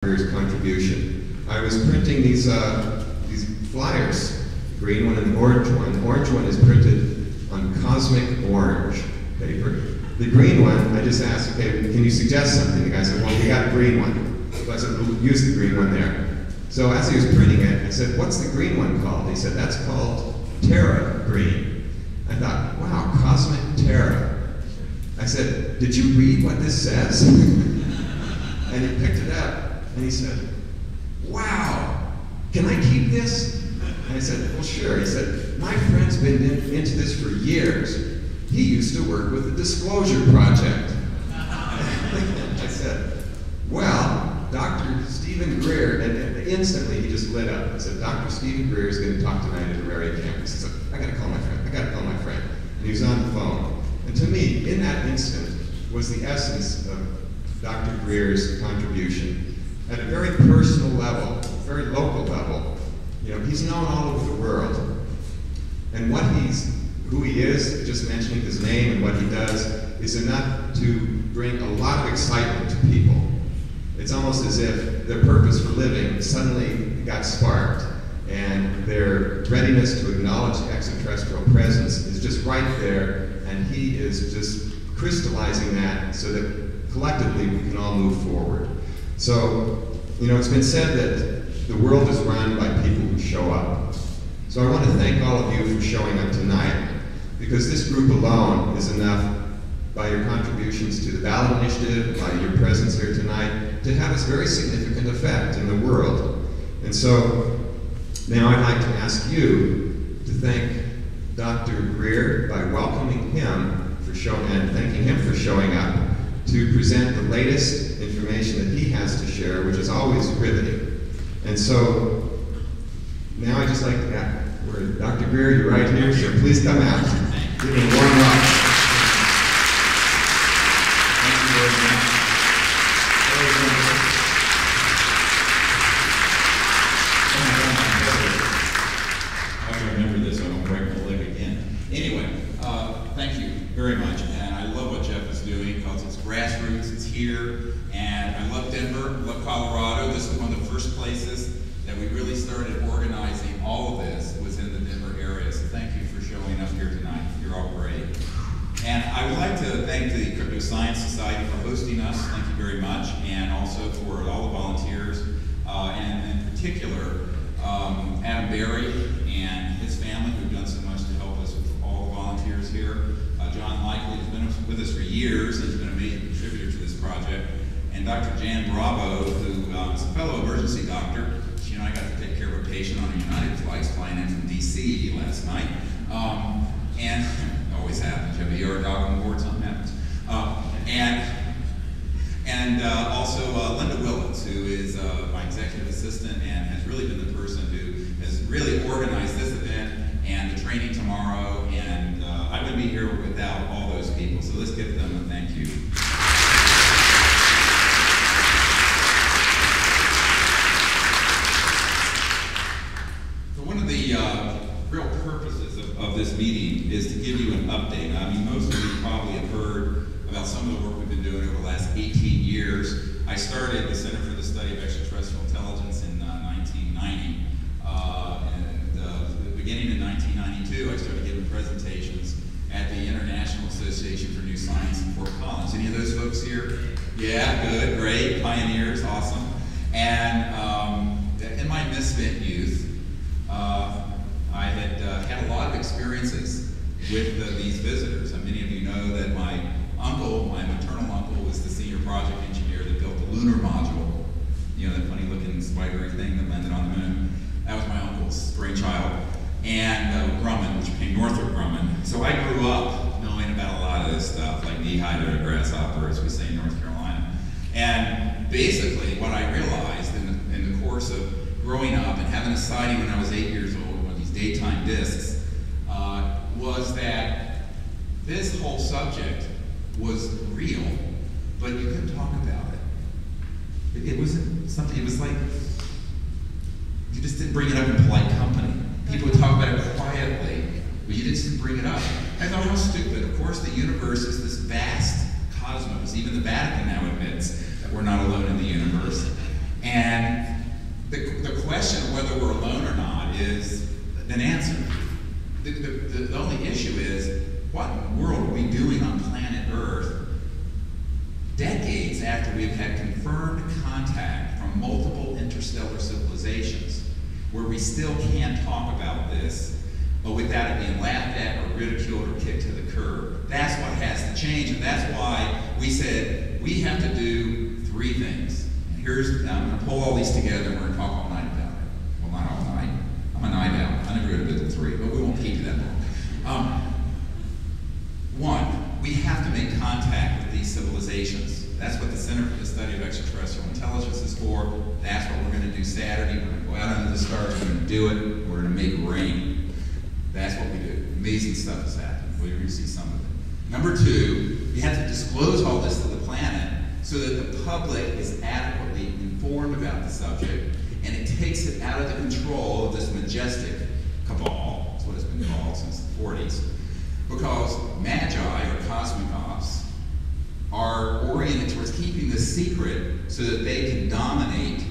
Greer's contribution. I was printing these flyers, the green one and the orange one. The orange one is printed on cosmic orange paper. The green one, I just asked, okay, can you suggest something? The guy said, well, we got a green one. So I said, we'll use the green one there. So as he was printing it, I said, what's the green one called? He said, that's called Terra Green. I thought, wow, cosmic Terra. I said, did you read what this says? And he picked it up. And he said, wow, can I keep this? And I said, well, sure. He said, my friend's been into this for years. He used to work with the Disclosure Project. I said, well, Dr. Stephen Greer, and instantly he just lit up. I said, Dr. Stephen Greer is going to talk tonight at the Rary campus. He said, I got to call my friend. I got to call my friend. And he was on the phone. And to me, in that instant, was the essence of Dr. Greer's contribution. At a very personal level, very local level, you know, he's known all over the world. And who he is, just mentioning his name and what he does, is enough to bring a lot of excitement to people. It's almost as if their purpose for living suddenly got sparked, and their readiness to acknowledge extraterrestrial presence is just right there, and he is just crystallizing that so that collectively we can all move forward. So, you know, it's been said that the world is run by people who show up. So I want to thank all of you for showing up tonight, because this group alone is enough, by your contributions to the ballot initiative, by your presence here tonight, to have a very significant effect in the world. And so, now I'd like to ask you to thank Dr. Greer by welcoming him and thanking him for showing up to present the latest information that he has to share, which is always riveting. And so, now I'd just like to ask, Dr. Greer, you're right here, so please come out. Give him a warm welcome. Thank you very much. I can remember this, I won't break my leg again. Anyway, thank you very much. And I love what Jeff is doing because it's grassroots, it's here. And I love Denver, I love Colorado. This is one of the first places that we really started organizing all of this was in the Denver area. So thank you for showing up here tonight. You're all great. And I would like to thank the Crypto Science Society for hosting us. Thank you very much. And also for all the volunteers, and in particular, Adam Berry and his family who've done so much to help us with all the volunteers here. John Likely has been with us for years and has been an amazing contributor to this project. And Dr. Jan Bravo, who is a fellow emergency doctor. She and I got to take care of a patient on a United flight flying in from DC last night. And always happens. You have a ER dog on board, something happens. And also Linda Willits, who is my executive assistant and has really been the person who has really organized this event and the training tomorrow. And I wouldn't be here without all those people. So let's give them a thank you. So one of the real purposes of this meeting is to give you an update. I mean, most of you probably have heard about some of the work we've been doing over the last 18 years. I started the Center for the Study of Extraterrestrial Intelligence in 1990. Beginning in 1992, I started giving presentations at the International Association for New Science in Fort Collins. Any of those folks here? Yeah, good, great, pioneers, awesome. And in my misfit youth, I had a lot of experiences with these visitors. And many of you know that my uncle, my maternal uncle, was the senior project engineer that built the lunar module. You know, that funny looking spidery thing that landed on the moon. That was my uncle's brainchild. And Grumman, which became Northrop Grumman. So I grew up knowing about a lot of this stuff, like knee-high to grasshopper, as we say in North Carolina. And basically, what I realized in the course of growing up and having a sighting when I was 8 years old, one of these daytime discs, was that this whole subject was real, but you couldn't talk about it. It wasn't something, it was like, you just didn't bring it up in polite company. People would talk about it quietly, but you just didn't bring it up. I thought, how stupid. Of course, the universe is this vast cosmos. Even the Vatican now admits that we're not alone in the universe. And the question of whether we're alone or not is an answer. The only issue is, what in the world are we doing on planet Earth decades after we've had confirmed contact from multiple interstellar civilizations, where we still can't talk about this without it being laughed at or ridiculed or kicked to the curb? That's what has to change, and that's why we said we have to do 3 things. And I'm going to pull all these together and we're going to talk all night about it. Well, not all night. I'm a night owl. I never go to bed till 3, but we won't keep you that long. 1, we have to make contact with these civilizations. That's what the Center for the Study of Extraterrestrial Intelligence is for. That's what we're going to do Saturday. We're going to go out under the stars, we're going to do it, we're going to make rain. That's what we do. Amazing stuff is happening. We're going to see some of it. Number 2, you have to disclose all this to the planet so that the public is adequately informed about the subject, and it takes it out of the control of this majestic cabal. That's what it's been called since the 40s. Because magi, or cosmic ops, are oriented towards keeping this secret so that they can dominate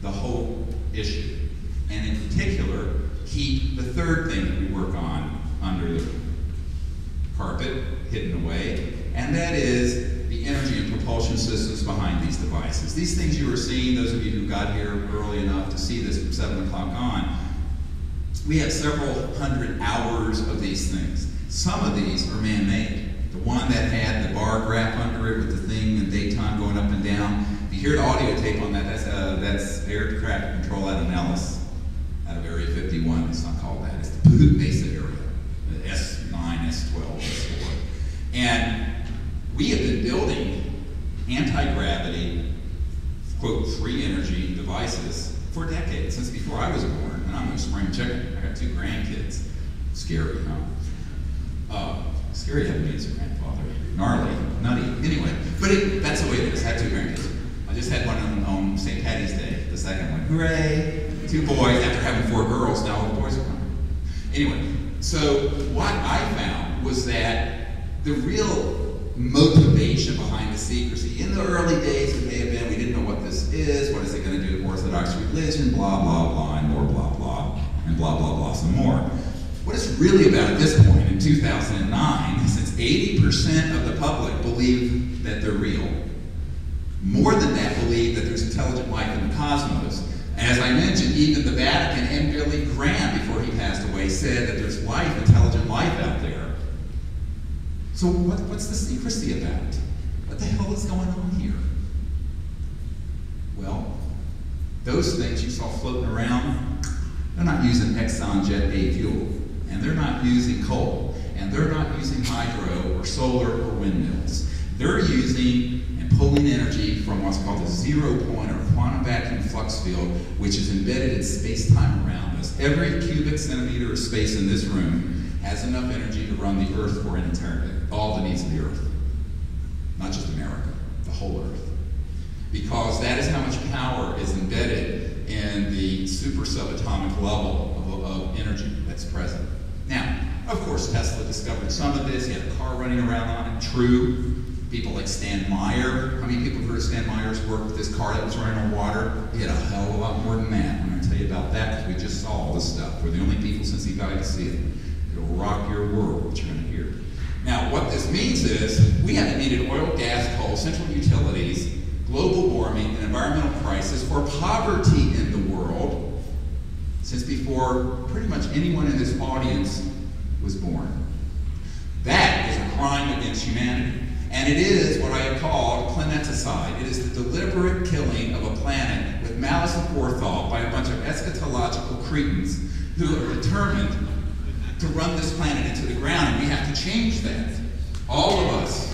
the whole issue. And in particular, keep the 3rd thing that we work on under the carpet, hidden away, and that is the energy and propulsion systems behind these devices. These things you are seeing, those of you who got here early enough to see this from 7 o'clock on, we have several hundred hours of these things. Some of these are man-made. The one that had the bar graph under it with the thing in daytime going up and down. If you hear the audio tape on that, that's air traffic control out of Nellis, out of Area 51. It's not called that. It's the Pahoot Mesa area, the S9, S12, S4. And we have been building anti-gravity, quote, free energy devices for decades, since before I was born. And I'm no spring chicken. I got 2 grandkids. Scary, huh? Scary having me as a grandfather. Gnarly, nutty. Anyway, but that's the way it is. I had 2 grandkids. I just had one on St. Patty's Day, the second one. Hooray! 2 boys after having 4 girls. Now all the boys are coming. Anyway, so what I found was that the real motivation behind the secrecy, in the early days it may have been, we didn't know what this is, what is it going to do to Orthodox religion, blah, blah, blah, and more blah, blah, and blah, blah, blah, some more. What it's really about at this point in 2009, since 80% of the public believe that they're real, more than that believe that there's intelligent life in the cosmos. And as I mentioned, even the Vatican and Billy Graham, before he passed away, said that there's life, intelligent life out there. So what's the secrecy about? What the hell is going on here? Well, those things you saw floating around, they're not using Exxon Jet A fuel, and they're not using coal, and they're not using hydro or solar or windmills. They're using and pulling energy from what's called a 0 point or quantum vacuum flux field, which is embedded in space-time around us. Every cubic centimeter of space in this room has enough energy to run the Earth for an eternity, all the needs of the Earth. Not just America, the whole Earth. Because that is how much power is embedded in the super subatomic level of energy that's present. Now, of course, Tesla discovered some of this. He had a car running around on it. True. People like Stan Meyer. How many people have heard of Stan Meyer's work with this car that was running on water? He had a hell of a lot more than that. I'm going to tell you about that because we just saw all this stuff. We're the only people since he died to see it. It'll rock your world, what you're going to hear. Now, what this means is we haven't needed oil, gas, coal, central utilities, global warming, and environmental crisis, or poverty in the world since before pretty much anyone in this audience was born. That is a crime against humanity. And it is what I have called planeticide. It is the deliberate killing of a planet with malice and forethought by a bunch of eschatological cretins who are determined to run this planet into the ground, and we have to change that. All of us.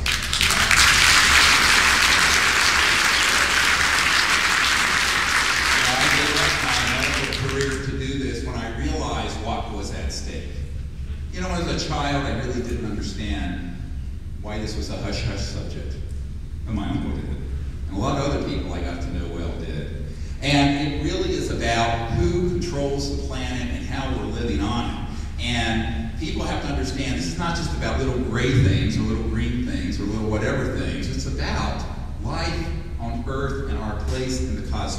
I gave up my medical career to do this when I realized what was at stake. You know, as a child, I really didn't understand why this was a hush-hush subject. And my uncle did. And a lot of other people I got to know well did. And it really is about who controls the planet and how we're living on it. And people have to understand this is not just about little gray things or little green things or little whatever things. It's about life on Earth and our place in the cosmos.